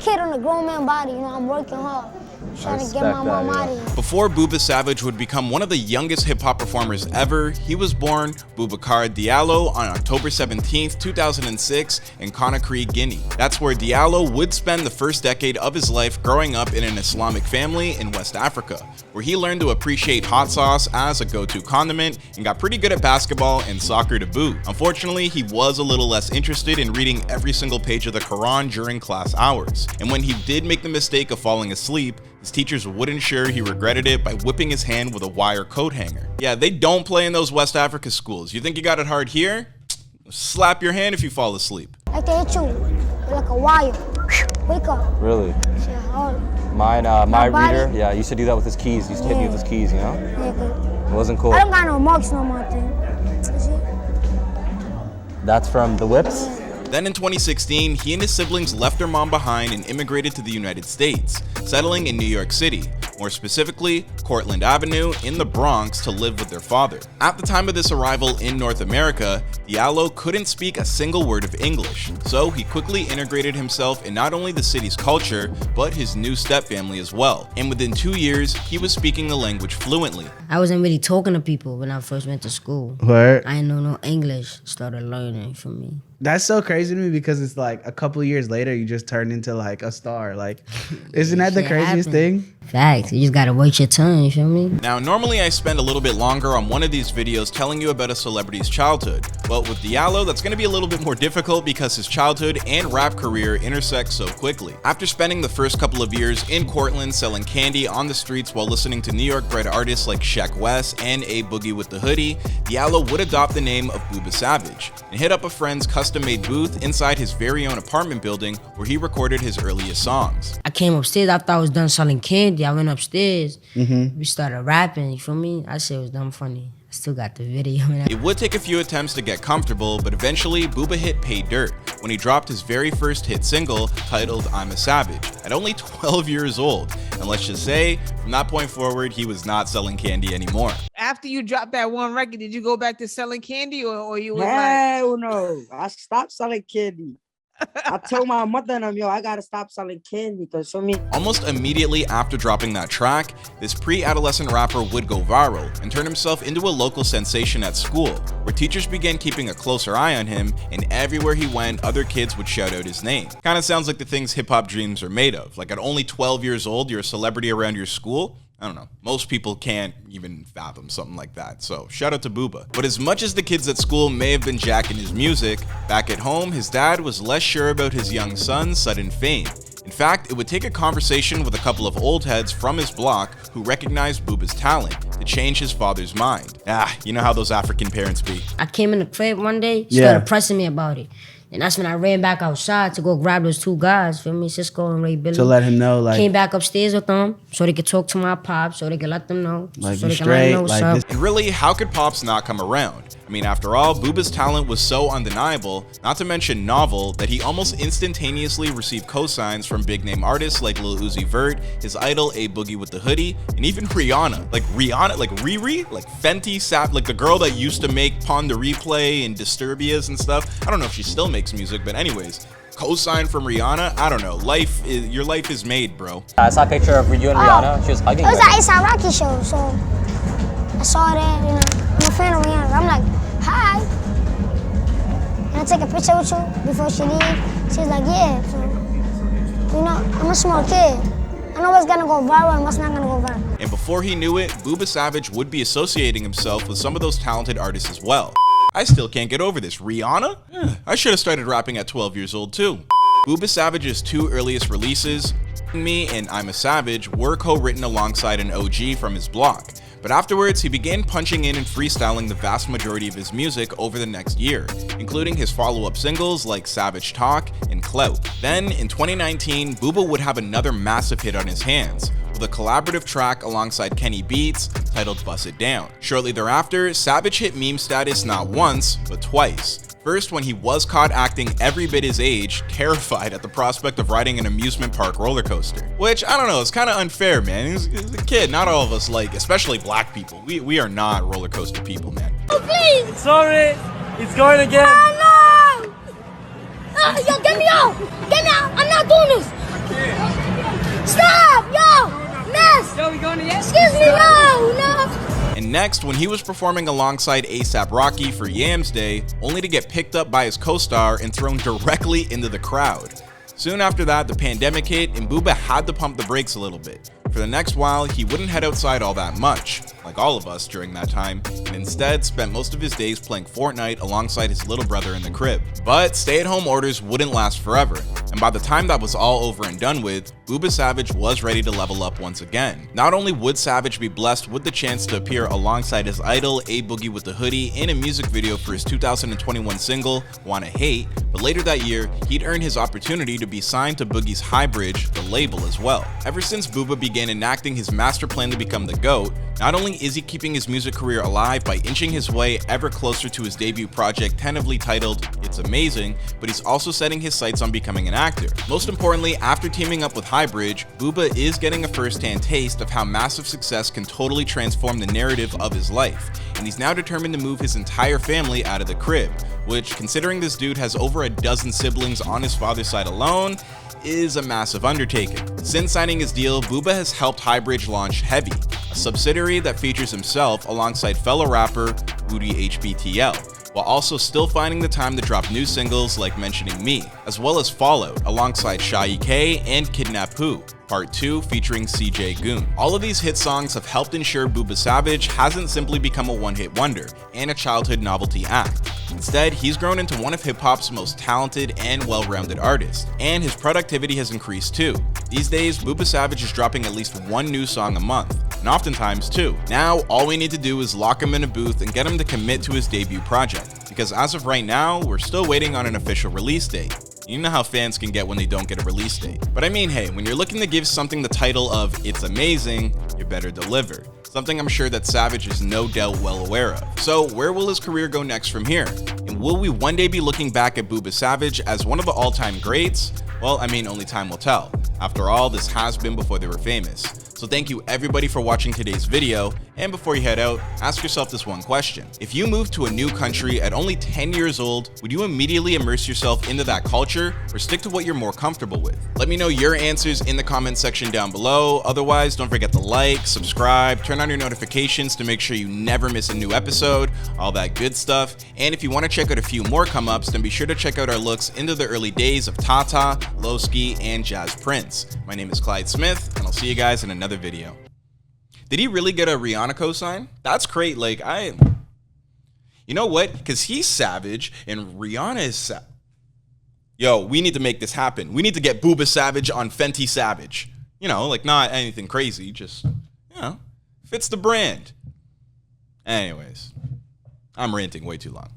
kid on a grown man body, you know, I'm working hard. Trying to get my mom out of here. Before Bouba Savage would become one of the youngest hip-hop performers ever, he was born Boubacar Diallo on October 17th, 2006 in Conakry, Guinea. That's where Diallo would spend the first decade of his life growing up in an Islamic family in West Africa, where he learned to appreciate hot sauce as a go-to condiment and got pretty good at basketball and soccer to boot. Unfortunately, he was a little less interested in reading every single page of the Quran during class hours, and when he did make the mistake of falling asleep, his teachers would ensure he regretted it by whipping his hand with a wire coat hanger. Yeah, they don't play in those West Africa schools. You think you got it hard here? Slap your hand if you fall asleep. Like they hit you like a wire. Wake up. Really? Yeah, my reader, yeah, used to do that with his keys. He used to hit me with his keys, you know? Yeah, it wasn't cool. I don't got no marks no more thing. See? That's from the whips? Yeah. Then in 2016, he and his siblings left their mom behind and immigrated to the United States, settling in New York City, more specifically, Courtlandt Avenue in the Bronx to live with their father. At the time of this arrival in North America, Diallo couldn't speak a single word of English, so he quickly integrated himself in not only the city's culture, but his new stepfamily as well. And within 2 years, he was speaking the language fluently. I wasn't really talking to people when I first went to school. Word. I didn't know no English, started learning from me. That's so crazy to me because it's like a couple of years later, you just turned into like a star. Like, isn't that the craziest thing? Facts. You just gotta wait your turn, you feel me? Now, normally I spend a little bit longer on one of these videos telling you about a celebrity's childhood, but with Diallo, that's gonna be a little bit more difficult because his childhood and rap career intersect so quickly. After spending the first couple of years in Courtlandt selling candy on the streets while listening to New York-bred artists like Sheck West and A Boogie with the Hoodie, Diallo would adopt the name of Bouba Savage and hit up a friend's custom-made booth inside his very own apartment building where he recorded his earliest songs. I came upstairs after I was done selling candy. I went upstairs. We started rapping, you feel me? That shit was dumb funny. I still got the video. It would take a few attempts to get comfortable, but eventually Bouba hit pay dirt when he dropped his very first hit single titled I'm a Savage at only 12 years old. And let's just say, from that point forward, he was not selling candy anymore. After you dropped that one record, did you go back to selling candy or you was Hell no, I stopped selling candy. I told my mother and them, yo, I gotta stop selling candy because for me. Almost immediately after dropping that track, this pre-adolescent rapper would go viral and turn himself into a local sensation at school, where teachers began keeping a closer eye on him, and everywhere he went, other kids would shout out his name. Kinda sounds like the things hip-hop dreams are made of. Like at only 12 years old, you're a celebrity around your school. I don't know, most people can't even fathom something like that, so shout out to Bouba. But as much as the kids at school may have been jacking his music, back at home, his dad was less sure about his young son's sudden fame. In fact, it would take a conversation with a couple of old heads from his block who recognized Bouba's talent to change his father's mind. You know how those African parents be. I came in the crib one day, started pressing me about it. And that's when I ran back outside to go grab those two guys, feel me, Cisco and Ray Billy. To let him know, like... Came back upstairs with them so they could talk to my pops, so they could let them know. Like, so you they could let them know straight, what's like up. And really, how could Pops not come around? I mean, after all, Bouba's talent was so undeniable, not to mention novel, that he almost instantaneously received cosigns from big-name artists like Lil Uzi Vert, his idol A Boogie with the Hoodie, and even Rihanna. Like Riri? Like Fenty Sap, like the girl that used to make Pon de Replay and Disturbias and stuff. I don't know if she still makes music, but anyways, cosign from Rihanna? I don't know. Your life is made, bro. I saw a picture of you and Rihanna. She was hugging It was an A$AP Rocky show, so I saw that, you know, I'm a fan of Rihanna. I'm like, hi. Can I take a picture with you before she leaves? She's like, yeah. So, you know, I'm a small kid. I know what's gonna go viral and what's not gonna go viral. And before he knew it, Bouba Savage would be associating himself with some of those talented artists as well. I still can't get over this. Rihanna? I should have started rapping at 12 years old too. Bouba Savage's two earliest releases, Me and I'm a Savage, were co-written alongside an OG from his block. But afterwards, he began punching in and freestyling the vast majority of his music over the next year, including his follow-up singles like Savage Talk and Clout. Then, in 2019, Bouba would have another massive hit on his hands, with a collaborative track alongside Kenny Beats titled Bust It Down. Shortly thereafter, Savage hit meme status not once, but twice. First, when he was caught acting every bit his age, terrified at the prospect of riding an amusement park roller coaster. Which, I don't know, it's kind of unfair, man. He's a kid, not all of us like, especially black people. We are not roller coaster people, man. Oh, please! Sorry, it's going again. Oh, no! Yo, get me out! Get me out! I'm not doing this! Stop, yo, miss. Yo, we going to yes? Excuse me, no. And next, when he was performing alongside A$AP Rocky for Yams Day, only to get picked up by his co-star and thrown directly into the crowd. Soon after that, the pandemic hit and Booba had to pump the brakes a little bit. For the next while, he wouldn't head outside all that much, like all of us during that time, and instead spent most of his days playing Fortnite alongside his little brother in the crib. But stay-at-home orders wouldn't last forever, and by the time that was all over and done with, Bouba Savage was ready to level up once again. Not only would Savage be blessed with the chance to appear alongside his idol A Boogie with the Hoodie in a music video for his 2021 single, Wanna Hate, but later that year, he'd earn his opportunity to be signed to Boogie's Highbridge, the label as well. Ever since Booba began enacting his master plan to become the GOAT, not only is he keeping his music career alive by inching his way ever closer to his debut project tentatively titled It's Amazing, but he's also setting his sights on becoming an actor. Most importantly, after teaming up with Highbridge, Booba is getting a first-hand taste of how massive success can totally transform the narrative of his life, and he's now determined to move his entire family out of the crib, which, considering this dude has over a dozen siblings on his father's side alone, is a massive undertaking. Since signing his deal, Booba has helped Highbridge launch Heavy, a subsidiary that features himself alongside fellow rapper Woody HBTL, while also still finding the time to drop new singles like Mentioning Me, as well as Fallout alongside Shy K and Kidnap Who, Part 2 featuring CJ Goon. All of these hit songs have helped ensure Bouba Savage hasn't simply become a one-hit wonder and a childhood novelty act. Instead, he's grown into one of hip-hop's most talented and well-rounded artists, and his productivity has increased too. These days, Bouba Savage is dropping at least one new song a month, and oftentimes two. Now, all we need to do is lock him in a booth and get him to commit to his debut project, because as of right now, we're still waiting on an official release date. You know how fans can get when they don't get a release date. But I mean, hey, when you're looking to give something the title of It's Amazing, you better deliver. Something I'm sure that Savage is no doubt well aware of. So where will his career go next from here? And will we one day be looking back at Bouba Savage as one of the all-time greats? Well, I mean, only time will tell. After all, this has been before they were famous. So thank you everybody for watching today's video, and before you head out, ask yourself this one question. If you moved to a new country at only 10 years old, would you immediately immerse yourself into that culture, or stick to what you're more comfortable with? Let me know your answers in the comment section down below. Otherwise, don't forget to like, subscribe, turn on your notifications to make sure you never miss a new episode, all that good stuff. And if you want to check out a few more come-ups, then be sure to check out our looks into the early days of Tata, Lowski, and Jazz Prince. My name is Clyde Smith, and I'll see you guys in another video. Did he really get a Rihanna cosign? That's great. Like, you know what? Because he's Savage and Rihanna is Yo, we need to make this happen. We need to get Bouba Savage on Fenty Savage. You know, like not anything crazy, just, you know, fits the brand. Anyways, I'm ranting way too long.